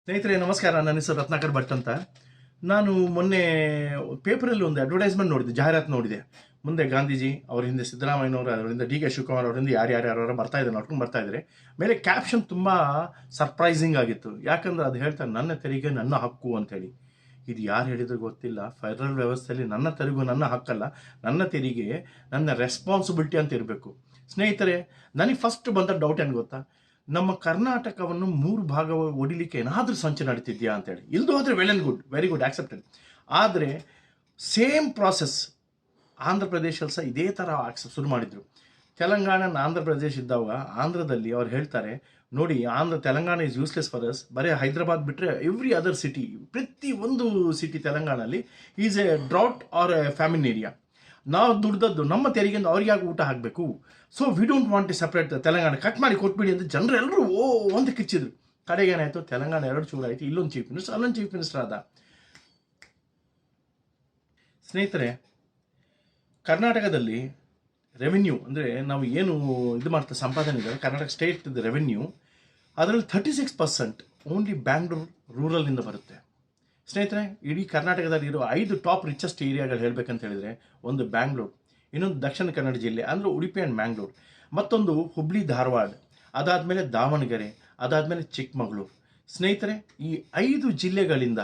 ಸ್ನೇಹಿತರೆ ನಮಸ್ಕಾರ. ನನ್ನ ಹೆಸರು ರತ್ನಾಕರ್ ಭಟ್ ಅಂತ. ನಾನು ಮೊನ್ನೆ ಪೇಪರಲ್ಲಿ ಒಂದು ಅಡ್ವರ್ಟೈಸ್ಮೆಂಟ್ ನೋಡಿದೆ, ಜಾಹೀರಾತು ನೋಡಿದೆ. ಮುಂದೆ ಗಾಂಧೀಜಿ, ಅವರ ಹಿಂದೆ ಸಿದ್ದರಾಮಯ್ಯನವರು, ಅವರಿಂದ ಡಿ ಕೆ ಶಿವಕುಮಾರ್ ಅವರಿಂದ ಯಾರ್ಯಾರು ಬರ್ತಾ ಇದ್ದಾರೆ, ನಡ್ಕೊಂಡು ಬರ್ತಾ ಇದ್ದಾರೆ. ಮೇಲೆ ಕ್ಯಾಪ್ಷನ್ ತುಂಬ ಸರ್ಪ್ರೈಸಿಂಗ್ ಆಗಿತ್ತು. ಯಾಕಂದ್ರೆ ಅದು ಹೇಳ್ತಾರೆ, ನನ್ನ ತೆರಿಗೆ ನನ್ನ ಹಕ್ಕು ಅಂತೇಳಿ. ಇದು ಯಾರು ಹೇಳಿದ್ರು ಗೊತ್ತಿಲ್ಲ. ಫೆಡರಲ್ ವ್ಯವಸ್ಥೆಯಲ್ಲಿ ನನ್ನ ತೆರಿಗೆ ನನ್ನ ಹಕ್ಕಲ್ಲ, ನನ್ನ ತೆರಿಗೆ ನನ್ನ ರೆಸ್ಪಾನ್ಸಿಬಿಲಿಟಿ ಅಂತ ಇರಬೇಕು. ಸ್ನೇಹಿತರೆ, ನನಗೆ ಫಸ್ಟ್ ಬಂದ ಡೌಟ್ ಏನು ಗೊತ್ತಾ, ನಮ್ಮ ಕರ್ನಾಟಕವನ್ನು 3 ಭಾಗ ಒಡಿಲಿಕ್ಕೆ ಏನಾದರೂ ಸಂಚು ನಡೀತಿದ್ಯಾ ಅಂತೇಳಿ. ಇಲ್ದು ಹೋದರೆ well and good, very good, accepted. ಆದರೆ ಸೇಮ್ ಪ್ರಾಸೆಸ್ ಆಂಧ್ರ ಪ್ರದೇಶಲ್ಲಿ ಸಹ ಇದೇ ಥರ ಶುರು ಮಾಡಿದರು. ತೆಲಂಗಾಣ ಆಂಧ್ರ ಪ್ರದೇಶ ಇದ್ದಾಗ ಆಂಧ್ರದಲ್ಲಿ ಅವ್ರು ಹೇಳ್ತಾರೆ, ನೋಡಿ Telangana is useless for us. ಬರೀ ಹೈದರಾಬಾದ್ ಬಿಟ್ಟರೆ ಎವ್ರಿ ಅದರ್ ಸಿಟಿ, ಪ್ರತಿ ಒಂದು ಸಿಟಿ ತೆಲಂಗಾಣಲ್ಲಿ is a drought or a famine area. ನಾವು ದುಡ್ದದ್ದು ನಮ್ಮ ತೆರಿಗೆಯಿಂದ ಅವ್ರಿಗೆ ಯಾಕೆ ಊಟ ಹಾಕಬೇಕು? So we don't want to separate Telangana, cut ಮಾಡಿ ಕೊಟ್ಬಿಡಿ ಅಂತ ಜನರೆಲ್ಲರೂ ಒಂದು ಕಿಚ್ಚಿದ್ರು. ಕಡೆಗೆ ಏನಾಯಿತು, ತೆಲಂಗಾಣ 2 ಚೂರು ಆಯಿತು. ಇಲ್ಲೊಂದು ಚೀಫ್ ಮಿನಿಸ್ಟರ್, ಅಲ್ಲೊಂದು ಚೀಫ್ ಮಿನಿಸ್ಟರ್ ಆದ. ಸ್ನೇಹಿತರೆ, ಕರ್ನಾಟಕದಲ್ಲಿ ರೆವಿನ್ಯೂ ಅಂದರೆ ನಾವು ಏನು ಇದು ಮಾಡ್ತಾ ಸಂಪಾದನೆ ಇದೆ, ಕರ್ನಾಟಕ ಸ್ಟೇಟ್ ರೆವಿನ್ಯೂ, ಅದರಲ್ಲಿ 36% ಓನ್ಲಿ ಬ್ಯಾಂಗ್ಳೂರು ರೂರಲ್ನಿಂದ ಬರುತ್ತೆ. ಸ್ನೇಹಿತರೆ, ಇಡೀ ಕರ್ನಾಟಕದಲ್ಲಿ ಇರೋ 5 ಟಾಪ್ ರಿಚೆಸ್ಟ್ ಏರಿಯಾಗಳು ಹೇಳಬೇಕಂತ ಹೇಳಿದರೆ, ಒಂದು ಬ್ಯಾಂಗ್ಳೂರು, ಇನ್ನೊಂದು ದಕ್ಷಿಣ ಕನ್ನಡ ಜಿಲ್ಲೆ ಅಂದರೆ ಉಡುಪಿ ಆ್ಯಂಡ್ ಮ್ಯಾಂಗ್ಳೂರು, ಮತ್ತೊಂದು ಹುಬ್ಳಿ ಧಾರವಾಡ, ಅದಾದಮೇಲೆ ದಾವಣಗೆರೆ, ಅದಾದಮೇಲೆ ಚಿಕ್ಕಮಗಳೂರು. ಸ್ನೇಹಿತರೆ, ಈ 5 ಜಿಲ್ಲೆಗಳಿಂದ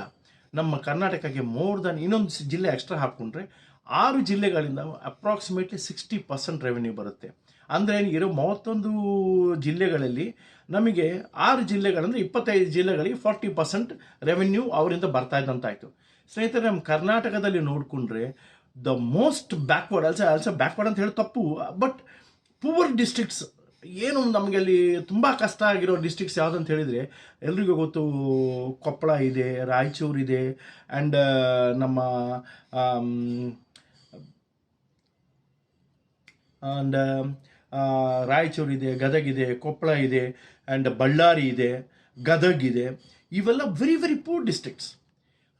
ನಮ್ಮ ಕರ್ನಾಟಕಕ್ಕೆ ಇನ್ನೊಂದು ಜಿಲ್ಲೆ ಎಕ್ಸ್ಟ್ರಾ ಹಾಕ್ಕೊಂಡ್ರೆ 6 ಜಿಲ್ಲೆಗಳಿಂದ ಅಪ್ರಾಕ್ಸಿಮೇಟ್ಲಿ 60% ರೆವೆನ್ಯೂ ಬರುತ್ತೆ. ಅಂದರೆ ಇರೋ 31 ಜಿಲ್ಲೆಗಳಲ್ಲಿ ನಮಗೆ 6 ಜಿಲ್ಲೆಗಳಂದರೆ 25 ಜಿಲ್ಲೆಗಳಿಗೆ 40% ರೆವೆನ್ಯೂ ಅವರಿಂದ ಬರ್ತಾ ಇದ್ದಂತಾಯಿತು. ಸ್ನೇಹಿತರೆ, ನಮ್ಮ ಕರ್ನಾಟಕದಲ್ಲಿ ನೋಡಿಕೊಂಡ್ರೆ the most backward, also backward ಅಂತ ಹೇಳಿ ತಪ್ಪು, ಬಟ್ ಪೂವರ್ ಡಿಸ್ಟ್ರಿಕ್ಟ್ಸ್ ಏನು ನಮಗೆ ಅಲ್ಲಿ ತುಂಬ ಕಷ್ಟ ಆಗಿರೋ ಡಿಸ್ಟ್ರಿಕ್ಟ್ಸ್ ಯಾವುದಂತ ಹೇಳಿದರೆ, ಎಲ್ರಿಗೂ ಗೊತ್ತು, ಕೊಪ್ಪಳ ಇದೆ, ರಾಯಚೂರು ಇದೆ, ಆ್ಯಂಡ್ ನಮ್ಮ ಆ್ಯಂಡ್ ರಾಯಚೂರು ಇದೆ, ಗದಗ ಇದೆ, ಕೊಪ್ಪಳ ಇದೆ, ಆ್ಯಂಡ್ ಬಳ್ಳಾರಿ ಇದೆ, ಗದಗ್ ಇದೆ. ಇವೆಲ್ಲ ವೆರಿ ವೆರಿ ಪೂರ್ ಡಿಸ್ಟ್ರಿಕ್ಟ್ಸ್.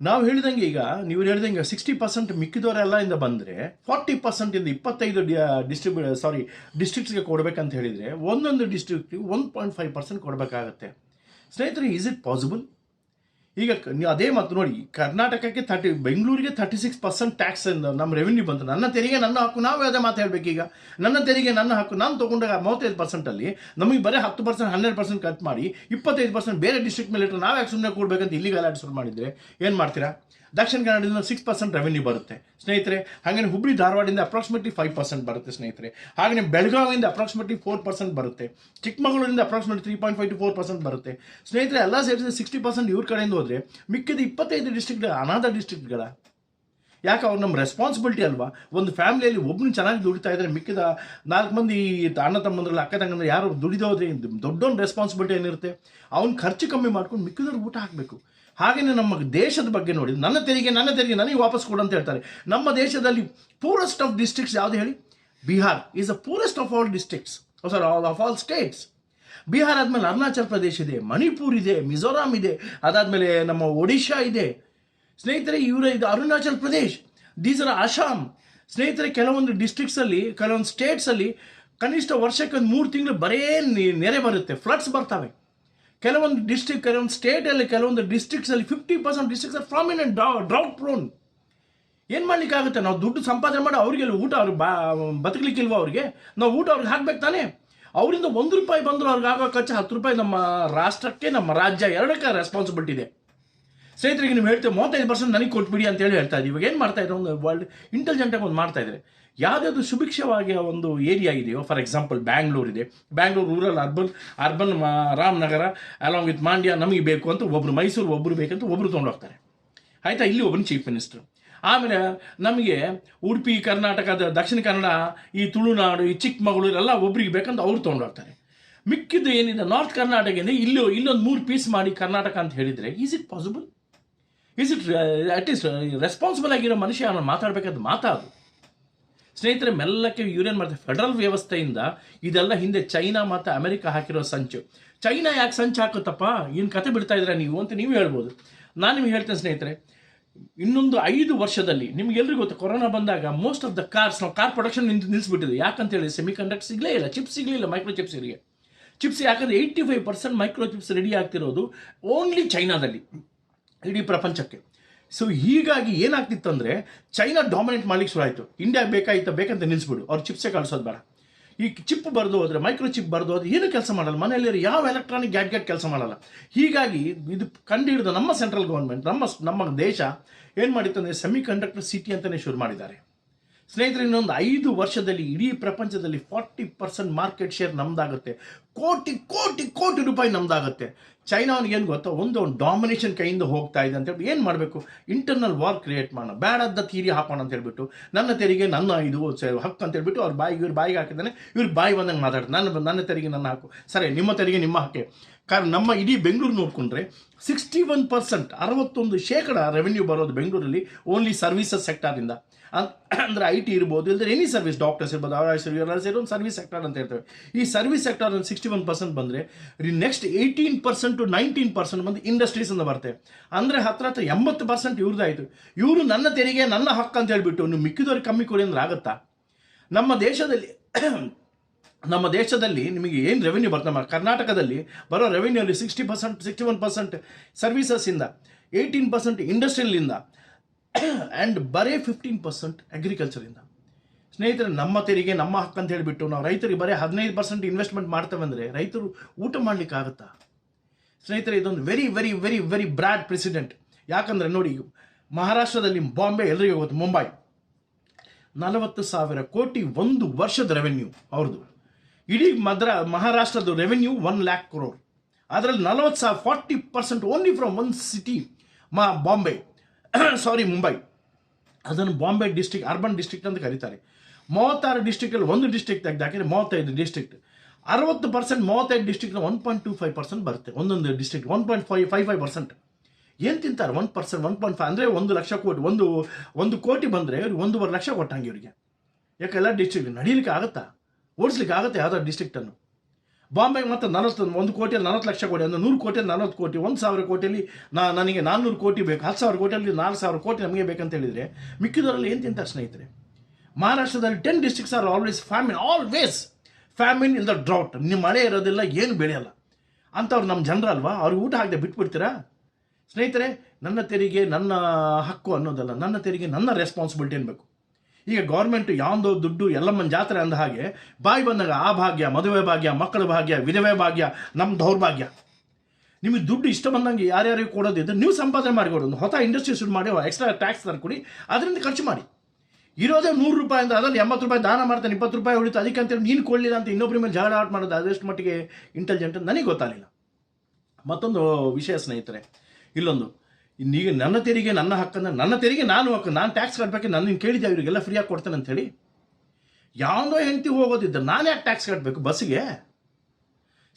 ನಾವು ಹೇಳಿದಂಗೆ, ಈಗ ನೀವು ಹೇಳಿದಂಗೆ 60% ಮಿಕ್ಕಿದವರೆಲ್ಲ ಇಂದ ಬಂದರೆ 40% ಇಂದ 25 ಡಿಸ್ಟ್ರಿಕ್ಟ್ಸ್ಗೆ ಕೊಡಬೇಕಂತ ಹೇಳಿದರೆ, ಒಂದೊಂದು ಡಿಸ್ಟ್ರಿಕ್ಟಿಗೆ 1.5% ಕೊಡಬೇಕಾಗತ್ತೆ. ಸ್ನೇಹಿತರೆ, ಈಸ್ ಇಟ್ ಪಾಸಿಬಲ್? ಈಗ ನೀವು ಅದೇ ಮಾತು ನೋಡಿ, ಕರ್ನಾಟಕಕ್ಕೆ ಬೆಂಗಳೂರಿಗೆ 36% ಟ್ಯಾಕ್ಸ್ ನಮ್ಮ ರೆವಿನ್ಯೂ ಬಂತು. ನನ್ನ ತೆರಿಗೆ ನನ್ನ ಹಕ್ಕು, ನಾವು ಅದೇ ಮಾತು ಹೇಳಬೇಕು. ಈಗ ನನ್ನ ತೆರಿಗೆ ನನ್ನ ಹಕ್ಕು, ನಾನು ತೊಗೊಂಡಾಗ 35%ಅಲ್ಲಿ ನಮಗೆ ಬರೀ 10%, 12% ಕಟ್ ಮಾಡಿ 25% ಬೇರೆ ಡಿಸ್ಟ್ರಿಕ್ಟ್ ಮೇಲೆ ಇಟ್ಟರೆ ನಾವು ಯಾಕೆ ಸುಮ್ಮನೆ ಕೊಡಬೇಕಂತ ಇಲ್ಲಿಗೆ ಅಲಾಟ್ ಶುರು ಮಾಡಿದರೆ ಏನು ಮಾಡ್ತೀರಾ? ದಕ್ಷಿಣ ಕನ್ನಡದಿಂದ 6% ರೆವಿನ್ಯೂ ಬರುತ್ತೆ ಸ್ನೇಹಿತರೆ. ಹಾಗೆ ಹುಬ್ಳಿ ಧಾರವಾಡದಿಂದ ಅಪ್ರಾಕ್ಸಿಮೇಟ್ಲಿ 5% ಬರುತ್ತೆ ಸ್ನೇಹಿತರೆ. ಹಾಗೆ ಬೆಳಗಾವಿಯಿಂದ ಅಪ್ರಾಕ್ಸಿಮೇಟ್ಲಿ 4% ಬರುತ್ತೆ. ಚಿಕ್ಕಮಗಳೂರಿಂದ ಅಪ್ರಾಕ್ಸಿಮೇಟ್ಲಿ 3.5 to 4% ಬರುತ್ತೆ ಸ್ನೇಹಿತರೆ. ಎಲ್ಲ ಸೇರಿಸಿ 60% ಇವ್ರ ಕಡೆಯಿಂದ ಹೋದರೆ ಮಿಕ್ಕಿದ 25 ಡಿಸ್ಟ್ರಿಕ್ಟ್ ಅನಾಥ ಡಿಸ್ಟ್ರಿಕ್ಟ್ಗಳ. ಯಾಕೆ ಅವ್ರು ನಮ್ಮ ರೆಸ್ಪಾನ್ಸಿಬಿಲಿಟಿ ಅಲ್ವಾ? ಒಂದು ಫ್ಯಾಮಿಲಿಯಲ್ಲಿ ಒಬ್ಬನು ಚೆನ್ನಾಗಿ ದುಡಿತಾ ಇದ್ದಾರೆ, ಮಿಕ್ಕಿದ 4 ಮಂದಿ ಅಣ್ಣ ತಮ್ಮಂದ್ರಲ್ಲಿ ಅಕ್ಕ ತಂಗಂದ್ರೆ ಯಾರು ದುಡಿದೋದ್ರೆ ದೊಡ್ಡೊಂದು ರೆಸ್ಪಾನ್ಸಿಬಿಲಿಟಿ ಏನಿರುತ್ತೆ, ಅವ್ನು ಖರ್ಚು ಕಮ್ಮಿ ಮಾಡ್ಕೊಂಡು ಮಿಕ್ಕಿದವ್ರಿಗೆ ಊಟ ಹಾಕಬೇಕು. ಹಾಗೆಯೇ ನಮ್ಮ ದೇಶದ ಬಗ್ಗೆ ನೋಡಿ, ನನ್ನ ತೆರಿಗೆ ನನಗೆ ವಾಪಸ್ ಕೊಡು ಅಂತ ಹೇಳ್ತಾರೆ. ನಮ್ಮ ದೇಶದಲ್ಲಿ ಪೂರೆಸ್ಟ್ ಆಫ್ ಡಿಸ್ಟ್ರಿಕ್ಟ್ಸ್ ಯಾವುದು ಹೇಳಿ? Bihar is a poorest of all districts, of all States. Bihar ಆದಮೇಲೆ ಅರುಣಾಚಲ್ ಪ್ರದೇಶ್ ಇದೆ, ಮಣಿಪುರ್ ಇದೆ, ಮಿಜೋರಾಂ ಇದೆ, ಅದಾದಮೇಲೆ ನಮ್ಮ ಒಡಿಶಾ ಇದೆ ಸ್ನೇಹಿತರೆ. ಇದು ಅರುಣಾಚಲ್ ಪ್ರದೇಶ್, ದೀಸ್ ಆರ್ ಅಸ್ಸಾಂ ಸ್ನೇಹಿತರೆ. ಕೆಲವೊಂದು ಡಿಸ್ಟ್ರಿಕ್ಟ್ಸಲ್ಲಿ, ಕೆಲವೊಂದು ಸ್ಟೇಟ್ಸಲ್ಲಿ ಕನಿಷ್ಠ ವರ್ಷಕ್ಕೆ 3 ತಿಂಗಳು ಬರೇ ನೆರೆ ಬರುತ್ತೆ, ಫ್ಲಡ್ಸ್ ಬರ್ತವೆ. ಕೆಲವೊಂದು ಸ್ಟೇಟಲ್ಲಿ, ಕೆಲವೊಂದು ಡಿಸ್ಟ್ರಿಕ್ಟ್ಸಲ್ಲಿ 50% districts are prominent drought prone. ಏನು ಮಾಡಲಿಕ್ಕಾಗುತ್ತೆ? ನಾವು ದುಡ್ಡು ಸಂಪಾದನೆ ಮಾಡಿ ಅವ್ರಿಗೆ ಊಟ, ಅವ್ರಿಗೆ ಬದುಕಲಿಕ್ಕಿಲ್ವ? ಅವ್ರಿಗೆ ನಾವು ಊಟ ಅವ್ರಿಗೆ ಹಾಕ್ಬೇಕು ತಾನೆ. ಅವರಿಂದ ₹1 ಬಂದರೂ ಅವ್ರಿಗೆ ಆಗೋ ಖರ್ಚು ₹10 ನಮ್ಮ ರಾಷ್ಟ್ರಕ್ಕೆ, ನಮ್ಮ ರಾಜ್ಯ ಎರಡಕ್ಕೆ ರೆಸ್ಪಾನ್ಸಿಬಿಲಿಟಿ ಇದೆ ಸ್ನೇಹಿತರಿಗೆ. ನೀವು ಹೇಳ್ತೇವೆ 35% ನನಗೆ ಕೊಟ್ಬಿಡಿ ಅಂತೇಳಿ ಹೇಳ್ತಾ ಇದ್ದೀವಿ. ಇವಾಗ ಏನು ಮಾಡ್ತಾ ಇದ್ದಾರೆ, ಒಂದು ವರ್ಲ್ಡ್ ಇಂಟೆಲಿಜೆಂಟಾಗಿ ಒಂದು ಮಾಡ್ತಾ ಇದ್ದಾರೆ. ಯಾವುದಾದ್ರು ಸುಭಿಕ್ಷವಾಗಿ ಒಂದು ಏರಿಯಾ ಇದೆಯೋ, ಫಾರ್ ಎಕ್ಸಾಂಪಲ್ ಬ್ಯಾಂಗ್ಳೂರ್ ಇದೆ, Bangalore rural, urban Ramanagara along with Mandya ನಮಗೆ ಬೇಕು ಅಂತ ಒಬ್ಬರು, ಮೈಸೂರು ಒಬ್ಬರು ಬೇಕಂತ ಒಬ್ಬರು ತೊಗೊಂಡೋಗ್ತಾರೆ, ಆಯಿತಾ? ಇಲ್ಲಿ ಒಬ್ಬರು ಚೀಫ್ ಮಿನಿಸ್ಟರ್. ಆಮೇಲೆ ನಮಗೆ ಉಡುಪಿ, ಕರ್ನಾಟಕದ ದಕ್ಷಿಣ ಕನ್ನಡ, ಈ ತುಳುನಾಡು, ಈ ಚಿಕ್ಕಮಗಳೂರು ಎಲ್ಲ ಒಬ್ರಿಗೆ ಬೇಕಂತ ಅವ್ರು ತೊಗೊಂಡೋಗ್ತಾರೆ. ಮಿಕ್ಕಿದ್ದು ಏನಿದೆ ನಾರ್ತ್ ಕರ್ನಾಟಕದಿಂದ ಇಲ್ಲೊಂದು 3 ಪೀಸ್ ಮಾಡಿ ಕರ್ನಾಟಕ ಅಂತ ಹೇಳಿದರೆ, is it possible? At least responsible ಆಗಿರೋ ಮನುಷ್ಯ ಮಾತಾಡಬೇಕಾದ ಮಾತಾಡು ಸ್ನೇಹಿತರೆ. ಮೆಲ್ಲಕ್ಕೆ ಇವ್ರೇನು ಮಾಡ್ತಾರೆ, ಫೆಡರಲ್ ವ್ಯವಸ್ಥೆಯಿಂದ ಇದೆಲ್ಲ ಹಿಂದೆ ಚೈನಾ ಮತ್ತು ಅಮೆರಿಕ ಹಾಕಿರೋ ಸಂಚು. ಚೈನಾ ಯಾಕೆ ಸಂಚು ಹಾಕುತ್ತಪ್ಪ, ಏನು ಕತೆ ಬಿಡ್ತಾ ಇದ್ದೀರಾ ನೀವು ಅಂತ ನೀವು ಹೇಳ್ಬೋದು. ನಾನು ನಿಮ್ಗೆ ಹೇಳ್ತೇನೆ ಸ್ನೇಹಿತರೆ, ಇನ್ನೊಂದು 5 ವರ್ಷದಲ್ಲಿ ನಿಮ್ಗೆಲ್ರಿಗೂ ಗೊತ್ತು, ಕೊರೋನಾ ಬಂದಾಗ most of the car production ನಿಲ್ಲಿಸ್ಬಿಟ್ಟಿದೆ. ಯಾಕಂತೇಳಿ ಸೆಮಿ ಕಂಡಕ್ಟರ್ ಸಿಗಲೇ ಇಲ್ಲ, ಚಿಪ್ಸ್ ಸಿಗಲಿಲ್ಲ, ಮೈಕ್ರೋ ಚಿಪ್ಸ್ ಇರಿಗೆ. ಚಿಪ್ಸ್ ಯಾಕಂದರೆ 85% ಮೈಕ್ರೋ ಚಿಪ್ಸ್ ರೆಡಿ ಆಗ್ತಿರೋದು ಓನ್ಲಿ ಚೈನಾದಲ್ಲಿ ಇಡೀ ಪ್ರಪಂಚಕ್ಕೆ. ಸೊ ಹೀಗಾಗಿ ಏನಾಗ್ತಿತ್ತಂದರೆ ಚೈನಾ ಡಾಮಿನೇಟ್ ಮಾಡ್ಲಿಕ್ಕೆ ಶುರು ಆಯಿತು. ಇಂಡಿಯಾಗೆ ಬೇಕಂತ ನಿಲ್ಲಿಸ್ಬಿಡು, ಅವ್ರು ಚಿಪ್ಸೇ ಕಳಿಸೋದು ಬೇಡ. ಈ ಚಿಪ್ ಬರೆದು ಹೋದರೆ, ಮೈಕ್ರೋ ಚಿಪ್ ಬರೆದು ಹೋದ್ರೆ ಏನು ಕೆಲಸ ಮಾಡಲ್ಲ, ಮನೆಯಲ್ಲಿ ಯಾವ ಎಲೆಕ್ಟ್ರಾನಿಕ್ ಗ್ಯಾಡ್ಗೆಟ್ ಕೆಲಸ ಮಾಡಲ್ಲ. ಹೀಗಾಗಿ ಇದು ಕಂಡುಹಿಡಿದ ನಮ್ಮ ಸೆಂಟ್ರಲ್ ಗೌರ್ಮೆಂಟ್, ನಮ್ಮ ದೇಶ ಏನು ಮಾಡಿತ್ತು ಅಂದರೆ ಸೆಮಿ ಕಂಡಕ್ಟರ್ ಸಿಟಿ ಅಂತಲೇ ಶುರು ಮಾಡಿದ್ದಾರೆ. ಸ್ನೇಹಿತರೆ, ಇನ್ನೊಂದು 5 ವರ್ಷದಲ್ಲಿ ಇಡೀ ಪ್ರಪಂಚದಲ್ಲಿ 40% ಮಾರ್ಕೆಟ್ ಶೇರ್ ನಮ್ದಾಗುತ್ತೆ. ಕೋಟಿ ಕೋಟಿ ಕೋಟಿ ರೂಪಾಯಿ ನಮ್ದಾಗುತ್ತೆ. ಚೈನಾವನಿಗೆ ಏನು ಗೊತ್ತಾ, ಒಂದು ಡಾಮಿನೇಷನ್ ಕೈಯಿಂದ ಹೋಗ್ತಾ ಇದೆ ಅಂತ ಹೇಳಿ ಏನು ಮಾಡಬೇಕು, ಇಂಟರ್ನಲ್ ವಾರ್ ಕ್ರಿಯೇಟ್ ಮಾಡೋಣ, ಬೇಡದ ತೀರಿ ಹಾಕೋಣ ಅಂತ ಹೇಳ್ಬಿಟ್ಟು, ನನ್ನ ತೆರಿಗೆ ನನ್ನ ಇದು ಹಕ್ಕು ಅಂತ ಹೇಳ್ಬಿಟ್ಟು ಅವ್ರ ಇವ್ರ ಬಾಯಿಗೆ ಹಾಕಿದ್ದಾನೆ. ಇವ್ರ ಬಾಯಿ ಬಂದಂಗೆ ಮಾತಾಡ್ತಾರೆ, ನನ್ನ ತೆರಿಗೆ ನನ್ನ ಹಕ್ಕು. ಸರಿ, ನಿಮ್ಮ ತೆರಿಗೆ ನಿಮ್ಮ ಹಕ್ಕೆ. ಕಾರಣ ನಮ್ಮ ಇಡೀ ಬೆಂಗಳೂರು ನೋಡಿಕೊಂಡ್ರೆ 61%, 61% ರೆವೆನ್ಯೂ ಬರೋದು ಬೆಂಗಳೂರಲ್ಲಿ ಓನ್ಲಿ ಸರ್ವಿಸಸ್ ಸೆಕ್ಟಾರಿಂದ. ಅಂದರೆ IT ಇರ್ಬೋದು, ಇಲ್ಲದ್ರೆ ಎನಿ ಸರ್ವಿಸ್, ಡಾಕ್ಟರ್ಸ್ ಇರ್ಬೋದು, ಅವರ ಸೇರಿ ಒಂದು ಸರ್ವಿಸ್ ಸೆಕ್ಟರ್ ಅಂತ ಹೇಳ್ತೇವೆ. ಈ ಸರ್ವಿಸ್ ಸೆಕ್ಟರ್ 61% ಬಂದರೆ ನೆಕ್ಸ್ಟ್ 18% to 19% ಬಂದು ಇಂಡಸ್ಟ್ರೀಸ್ ಅಂತ ಬರ್ತೇವೆ. ಅಂದರೆ ಹತ್ರ 80% ಇವ್ರದ್ದಾಯಿತು. ಇವರು ನನ್ನ ತೆರಿಗೆ ನನ್ನ ಹಕ್ಕು ಅಂತ ಹೇಳ್ಬಿಟ್ಟು ನೀವು ಮಿಕ್ಕಿದವ್ರಿಗೆ ಕಮ್ಮಿ ಕೊಡಿ ಅಂದ್ರೆ ಆಗುತ್ತಾ? ನಮ್ಮ ದೇಶದಲ್ಲಿ ನಿಮಗೆ ಏನು ರೆವೆನ್ಯೂ ಬರ್ತಮ್ಮ, ಕರ್ನಾಟಕದಲ್ಲಿ ಬರೋ ರೆವೆನ್ಯೂಲಿ 60%, 61% ಸರ್ವಿಸಸ್ಸಿಂದ, 18% ಇಂಡಸ್ಟ್ರಿಯಲಿಂದ ಆ್ಯಂಡ್ ಬರೀ 15% ಅಗ್ರಿಕಲ್ಚರಿಂದ. ಸ್ನೇಹಿತರೆ, ನಮ್ಮ ತೆರಿಗೆ ನಮ್ಮ ಹಕ್ಕು ಅಂತ ಹೇಳಿಬಿಟ್ಟು ನಾವು ರೈತರಿಗೆ ಬರೀ 15% ಇನ್ವೆಸ್ಟ್ಮೆಂಟ್ ಮಾಡ್ತೇವೆ ಅಂದರೆ ರೈತರು ಊಟ ಮಾಡಲಿಕ್ಕೆ ಆಗುತ್ತಾ? ಸ್ನೇಹಿತರೆ, ಇದೊಂದು very very very very bad president. ಯಾಕಂದರೆ ನೋಡಿ, ಮಹಾರಾಷ್ಟ್ರದಲ್ಲಿ ಬಾಂಬೆ, ಎಲ್ಲರಿಗೂ ಗೊತ್ತು, ಮುಂಬೈ 40,000 ಕೋಟಿ ಒಂದು ವರ್ಷದ ರೆವೆನ್ಯೂ ಅವ್ರದ್ದು. ಇಡೀ ಮಹಾರಾಷ್ಟ್ರದ ರೆವೆನ್ಯೂ 1 lakh crore. ಅದರಲ್ಲಿ 40% only from one city, Bombay Mumbai. ಅದನ್ನು ಬಾಂಬೆ ಡಿಸ್ಟ್ರಿಕ್ಟ್, ಅರ್ಬನ್ ಡಿಸ್ಟ್ರಿಕ್ಟ್ ಅಂತ ಕರೀತಾರೆ. 36 ಡಿಸ್ಟ್ರಿಕ್ಟಲ್ಲಿ ಒಂದು ಡಿಸ್ಟ್ರಿಕ್ಟ್ ತೆಗೆದಾಕಿದ್ರೆ 35 ಡಿಸ್ಟ್ರಿಕ್ಟ್. 60%, 35 ಡಿಸ್ಟ್ರಿಕ್ಟ್ನ 1.25% ಬರುತ್ತೆ. ಒಂದೊಂದು ಡಿಸ್ಟ್ರಿಕ್ಟ್ 1.55%. ಏನು ತಿಂತಾರೆ? 1%, 1.5 ಅಂದರೆ 1 ಲಕ್ಷ ಕೋಟಿ. ಒಂದು ಕೋಟಿ ಬಂದರೆ ಇವ್ರಿಗೆ 1.5 ಲಕ್ಷ ಕೊಟ್ಟಂಗೆ ಇವರಿಗೆ. ಯಾಕೆ ಎಲ್ಲ ಡಿಸ್ಟ್ರಿಕ್ಟ್ ನಡೀಲಿಕ್ಕೆ ಆಗುತ್ತಾ? ಓಡಿಸ್ಲಿಕ್ಕೆ ಆಗುತ್ತೆ ಯಾವ್ದಾದ್ರು ಡಿಸ್ಟ್ರಿಕ್ಟನ್ನು? ಬಾಂಬೆಗೆ ಮತ್ತು 1 ಕೋಟಿಯಲ್ಲಿ 40 ಲಕ್ಷ ಕೋಟಿ, ಅಂದರೆ 100 ಕೋಟಿಯಲ್ಲಿ 40 ಕೋಟಿ, 1,000 ಕೋಟಿಯಲ್ಲಿ ನನಗೆ 400 ಕೋಟಿ ಬೇಕು, 10,000 ಕೋಟಿಯಲ್ಲಿ 4,000 ಕೋಟಿ ನಮಗೆ ಬೇಕಂತ ಹೇಳಿದರೆ ಮಿಕ್ಕಿದವರಲ್ಲಿ ಏನು ತಿಂತಾರೆ ಸ್ನೇಹಿತರೆ? ಮಹಾರಾಷ್ಟ್ರದಲ್ಲಿ 10 districts are always famine in the drought. ನಿಮ್ಮ ಮಳೆ ಇರೋದಿಲ್ಲ, ಏನು ಬೆಳೆಯಲ್ಲ. ಅಂಥವ್ರು ನಮ್ಮ ಜನರಲ್ವಾ? ಅವ್ರಿಗೆ ಊಟ ಹಾಕದೆ ಬಿಟ್ಬಿಡ್ತೀರಾ? ಸ್ನೇಹಿತರೆ, ನನ್ನ ತೆರಿಗೆ ನನ್ನ ಹಕ್ಕು ಅನ್ನೋದಲ್ಲ, ನನ್ನ ತೆರಿಗೆ ನನ್ನ ರೆಸ್ಪಾನ್ಸಿಬಿಲಿಟಿ ಅನ್ಬೇಕು. ಈಗ ಗೌರ್ಮೆಂಟು ಯಾವುದೋ ದುಡ್ಡು ಎಲ್ಲಮ್ಮನ ಜಾತ್ರೆ ಅಂದ ಹಾಗೆ ಬಾಯಿ ಬಂದಾಗ ಆ ಭಾಗ್ಯ, ಮದುವೆ ಭಾಗ್ಯ, ಮಕ್ಕಳ ಭಾಗ್ಯ, ವಿಧವೆ ಭಾಗ್ಯ, ನಮ್ಮ ದೌರ್ಭಾಗ್ಯ. ನಿಮಗೆ ದುಡ್ಡು ಇಷ್ಟ ಬಂದಂಗೆ ಯಾರ್ಯಾರಿಗೆ ಕೊಡೋದಿದ್ರೆ ನೀವು ಸಂಪಾದನೆ ಮಾಡಿಕೊಡೋದು. ಒಂದು ಹೊಸ ಇಂಡಸ್ಟ್ರಿ ಶುರು ಮಾಡಿ ಎಕ್ಸ್ಟ್ರಾ ಟ್ಯಾಕ್ಸ್ ತಂದುಕೊಡಿ, ಅದರಿಂದ ಖರ್ಚು ಮಾಡಿ. ಇರೋದೇ 100 ರೂಪಾಯಿ ಅಂದರೆ ಅದರಲ್ಲಿ 80 ರೂಪಾಯಿ ದಾನ ಮಾಡ್ತಾನೆ, 20 ರೂಪಾಯಿ ಉಳಿತು. ಅದಕ್ಕಂತೇಳಿ ನೀನು ಕೊಡಲಿಲ್ಲ ಅಂತ ಇನ್ನೊಬ್ಬರ ಮೇಲೆ ಜಗಳ ಆಟ ಮಾಡೋದು ಅದೆಷ್ಟು ಮಟ್ಟಿಗೆ ಇಂಟೆಲಿಜೆಂಟ್ ಅಂತ ನನಗೆ ಗೊತ್ತಾಗಲಿಲ್ಲ. ಮತ್ತೊಂದು ವಿಷಯ ಸ್ನೇಹಿತರೆ, ಇಲ್ಲೊಂದು ಈಗ ನನ್ನ ತೆರಿಗೆ ನನ್ನ ಹಕ್ಕನ್ನು, ನನ್ನ ತೆರಿಗೆ ನಾನು ಟ್ಯಾಕ್ಸ್ ಕಟ್ಟಬೇಕು. ನಾನು ಕೇಳಿದ್ದೆ ಇವರಿಗೆಲ್ಲ ಫ್ರೀಯಾಗಿ ಕೊಡ್ತೇನೆ ಅಂತೇಳಿ. ಯಾವುದೋ ಹೆಂಡತಿ ಹೋಗೋದಿದ್ದ ನಾನು ಯಾಕೆ ಟ್ಯಾಕ್ಸ್ ಕಟ್ಟಬೇಕು ಬಸ್ಸಿಗೆ?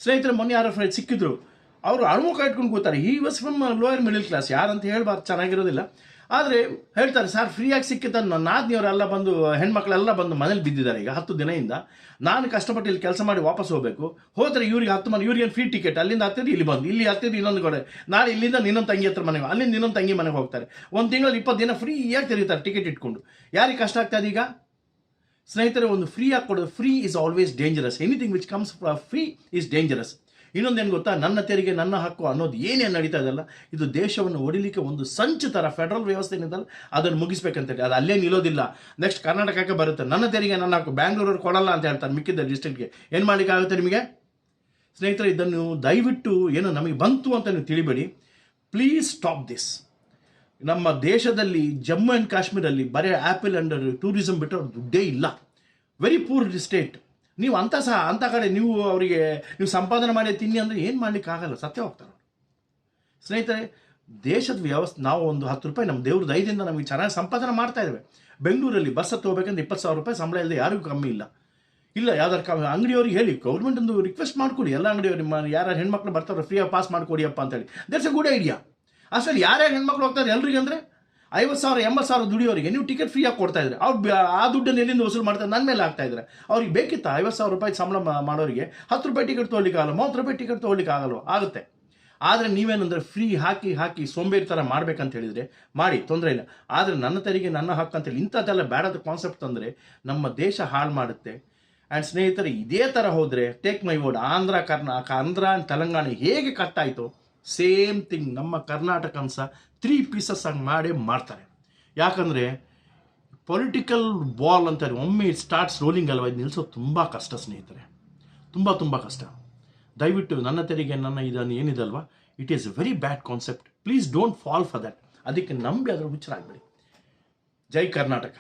ಸ್ನೇಹಿತರೆ, ಮೊನ್ನೆ ಯಾರೋ ಫ್ರೆಂಡ್ ಸಿಕ್ಕಿದ್ರು, ಅವರು ಅಳುಮುಖ ಇಟ್ಕೊಂಡು ಕೂತಾರೆ. ಈ was from lower middle class. ಯಾರಂತ ಹೇಳ್ಬಾರ್ದು, ಚೆನ್ನಾಗಿರೋದಿಲ್ಲ. ಆದರೆ ಹೇಳ್ತಾರೆ, ಸರ್ ಫ್ರೀಯಾಗಿ ಸಿಕ್ಕಿದ್ದ ನನ್ನ ನಾದಿನಿಯವರೆಲ್ಲ ಬಂದು, ಹೆಣ್ಮಕ್ಳೆಲ್ಲ ಬಂದು ಮನೇಲಿ ಬಿದ್ದಿದ್ದಾರೆ ಈಗ 10 ದಿನದಿಂದ. ನಾನು ಕಷ್ಟಪಟ್ಟು ಇಲ್ಲಿ ಕೆಲಸ ಮಾಡಿ ವಾಪಸ್ ಹೋಗಬೇಕು. ಹೋದರೆ ಇವ್ರಿಗೆ 10 ಮನೆ, ಇವ್ರಿಗೆ ಫ್ರೀ ಟಿಕೆಟ್. ಅಲ್ಲಿಂದ ಹತ್ತಿದ್ದು ಇಲ್ಲಿ ಬಂದು, ಇಲ್ಲಿ ಹತ್ತಿದ್ದು ಇನ್ನೊಂದು ಕಡೆ, ನಾಳೆ ಇಲ್ಲಿಂದ ಇನ್ನೊಂದು ತಂಗಿ ಹತ್ರ ಮನೆಗೆ, ಅಲ್ಲಿಂದ ಇನ್ನೊಂದು ತಂಗಿ ಮನೆಗೆ ಹೋಗ್ತಾರೆ. ಒಂದು ತಿಂಗಳಲ್ಲಿ 20 ದಿನ ಫ್ರೀಯಾಗಿ ತಿರುಗ್ತಾರೆ ಟಿಕೆಟ್ ಇಟ್ಕೊಂಡು. ಯಾರಿಗೆ ಕಷ್ಟ ಆಗ್ತದೆ ಈಗ? ಸ್ನೇಹಿತರೆ, ಒಂದು ಫ್ರೀಯಾಗಿ ಕೊಡೋದು, free is always dangerous. Anything which comes free is dangerous. ಇನ್ನೊಂದೇನು ಗೊತ್ತಾ, ನನ್ನ ತೆರಿಗೆ ನನ್ನ ಹಕ್ಕು ಅನ್ನೋದು ಏನೇನು ನಡೀತಾ ಇದೆಯಲ್ಲ, ಇದು ದೇಶವನ್ನು ಹೊಡಿಲಿಕ್ಕೆ ಒಂದು ಸಂಚು ಥರ ಫೆಡರಲ್ ವ್ಯವಸ್ಥೆ ಏನಿದಲ್ಲ ಅದನ್ನು ಮುಗಿಸ್ಬೇಕಂತೇಳಿ. ಅದು ಅಲ್ಲೇ ನಿಲ್ಲೋದಿಲ್ಲ. ನೆಕ್ಸ್ಟ್ ಕರ್ನಾಟಕಕ್ಕೆ ಬರುತ್ತೆ. ನನ್ನ ತೆರಿಗೆ ನನ್ನ ಹಕ್ಕು ಬ್ಯಾಂಗ್ಳೂರವ್ರು ಕೊಡಲ್ಲ ಅಂತ ಹೇಳ್ತಾರೆ ಮಿಕ್ಕಿದ್ದ ಡಿಸ್ಟ್ರಿಕ್ಟ್ಗೆ. ಏನು ಮಾಡಲಿಕ್ಕಾಗುತ್ತೆ ನಿಮಗೆ? ಸ್ನೇಹಿತರೆ, ಇದನ್ನು ದಯವಿಟ್ಟು ಏನೋ ನಮಗೆ ಬಂತು ಅಂತ ನೀವು ತಿಳಿಬೇಡಿ. Please stop this. ನಮ್ಮ ದೇಶದಲ್ಲಿ ಜಮ್ಮು ಆ್ಯಂಡ್ ಕಾಶ್ಮೀರಲ್ಲಿ ಬರೀ ಆ್ಯಪಲ್ ಅಂಡ್ ಟೂರಿಸಮ್ ಬಿಟ್ಟರೆ ದುಡ್ಡೇ ಇಲ್ಲ. Very poor state. ನೀವು ಅಂಥ ಕಡೆ ನೀವು ಸಂಪಾದನೆ ಮಾಡಿ ತಿನ್ನಿ ಅಂದರೆ ಏನು ಮಾಡಲಿಕ್ಕಾಗಲ್ಲ, ಸತ್ಯ ಹೋಗ್ತಾರೆ. ಸ್ನೇಹಿತರೆ, ದೇಶದ ವ್ಯವಸ್ಥೆ, ನಾವು ಒಂದು 10 ರೂಪಾಯಿ ನಮ್ಮ ದೇವ್ರ ದಯದಿಂದ ನಮಗೆ ಚೆನ್ನಾಗಿ ಸಂಪಾದನೆ ಮಾಡ್ತಾ ಇದ್ದೇವೆ. ಬೆಂಗಳೂರಲ್ಲಿ ಬಸ್ ಹತ್ತು ಹೋಗ್ಬೇಕಂದ್ರೆ 20,000 ರೂಪಾಯಿ ಸಂಬಳ ಇಲ್ಲದೆ ಯಾರಿಗೂ ಕಮ್ಮಿ ಇಲ್ಲ. ಯಾವ್ದಾರು ಅಂಗಡಿಯವ್ರಿಗೆ ಹೇಳಿ, ಗೌರ್ಮೆಂಟ್ ಒಂದು ರಿಕ್ವೆಸ್ಟ್ ಮಾಡಿಕೊಡಿ, ಎಲ್ಲ ಅಂಗಡಿಯವ್ರು ನಿಮ್ಮ ಯಾರು ಹೆಣ್ಮಕ್ಳು ಬರ್ತಾರೆ ಫ್ರೀಯಾಗಿ ಪಾಸ್ ಮಾಡಿಕೊಡಿಯಪ್ಪ ಅಂತೇಳಿ. That's A good idea. ಅಷ್ಟರಲ್ಲಿ ಯಾರ್ಯಾರು ಹೆಣ್ಮಕ್ಳು ಹೋಗ್ತಾರೆ ಎಲ್ರಿಗೆ ಅಂದರೆ 50,000 80,000 ದುಡಿಯೋರಿಗೆ ನೀವು ಟಿಕೆಟ್ ಫ್ರೀಯಾಗಿ ಕೊಡ್ತಾ ಇದ್ರೆ ಅವ್ರು ಆ ದುಡ್ಡನ್ನು ಎಲ್ಲಿಂದ ವಸೂಲು ಮಾಡ್ತಾರೆ? ನನ್ನ ಮೇಲೆ ಆಗ್ತಾ ಇದ್ದಾರೆ. ಅವ್ರಿಗೆ ಬೇಕಿತ್ತ 50,000 ರೂಪಾಯಿ ಸಂಬಳ ಮಾಡೋರಿಗೆ 10 ರೂಪಾಯಿ ಟಿಕೆಟ್ ತೊಗೊಳ್ಳಿಕ್ಕಾಗಲ್ಲ, 30 ರೂಪಾಯಿ ಟಿಕೆಟ್ ತೊಗೊಳ್ಳಿಕ್ಕಾಗಲ್ಲ, ಆಗುತ್ತೆ. ಆದರೆ ನೀವೇನಂದರೆ ಫ್ರೀ ಹಾಕಿ ಸೋಂಬೇರಿ ಥರ ಮಾಡ್ಬೇಕಂತ ಹೇಳಿದರೆ ಮಾಡಿ, ತೊಂದರೆ ಇಲ್ಲ. ಆದರೆ ನನ್ನ ತೆರಿಗೆ ನನ್ನ ಹಕ್ಕು ಅಂತೇಳಿ ಇಂಥದ್ದೆಲ್ಲ ಬೇಡದ ಕಾನ್ಸೆಪ್ಟ್ ತಂದರೆ ನಮ್ಮ ದೇಶ ಹಾಳು ಮಾಡುತ್ತೆ. ಆ್ಯಂಡ್ ಸ್ನೇಹಿತರೆ, ಇದೇ ಥರ ಹೋದರೆ take my word, Andhra and Telangana ಹೇಗೆ ಕಟ್ಟಾಯಿತು, ಸೇಮ್ ಥಿಂಗ್ ನಮ್ಮ ಕರ್ನಾಟಕನ ಸಹ 3 ಪೀಸಸ್ ಆಗಿ ಮಾಡ್ತಾರೆ. ಯಾಕಂದರೆ ಪೊಲಿಟಿಕಲ್ ಬಾಲ್ ಅಂತಾರೆ, ಒಮ್ಮೆ ಇಟ್ ಸ್ಟಾರ್ಟ್ಸ್ ರೋಲಿಂಗ್ ಅಲ್ವಾ, ಇದು ನಿಲ್ಲಿಸೋದು ತುಂಬ ಕಷ್ಟ ಸ್ನೇಹಿತರೆ, ತುಂಬ ಕಷ್ಟ. ದಯವಿಟ್ಟು ನನ್ನ ತೆರಿಗೆ ನನ್ನ ಇದನ್ನು ಏನಿದಲ್ವಾ, it is a very bad concept. Please don't fall for that. ಅದಕ್ಕೆ ನಂಬಿ ಅದರ ಹುಚ್ಚರಾಗಬೇಡಿ. ಜೈ ಕರ್ನಾಟಕ.